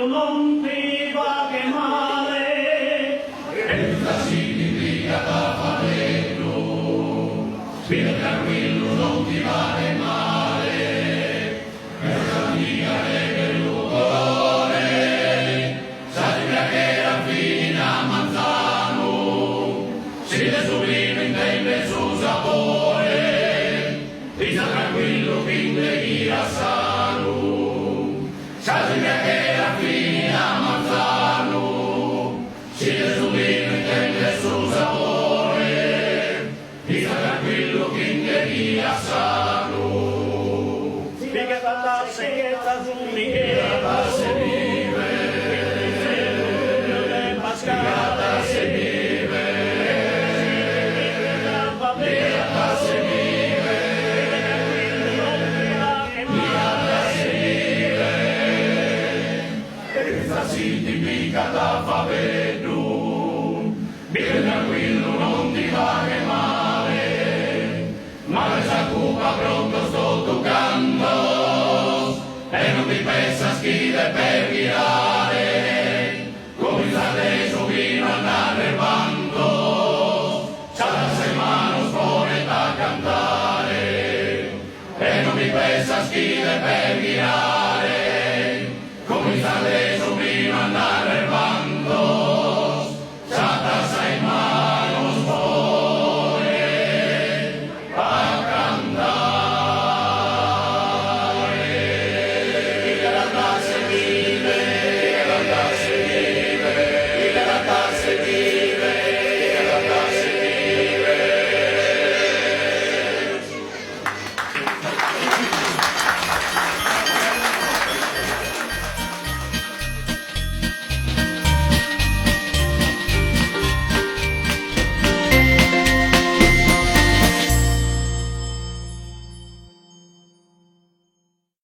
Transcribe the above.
Non ti va che male, e significa da favello, vieni tranquillo, non ti va che male, è una mia che l'ugolone, sai che era fina manzano, si le sublime intende il suo sapore, ti sta tranquillo, quindi gira sano, sai che si le sublime intende il suo sapore, ti sta tranquillo che via sano. Si che fatta se che sta su mi che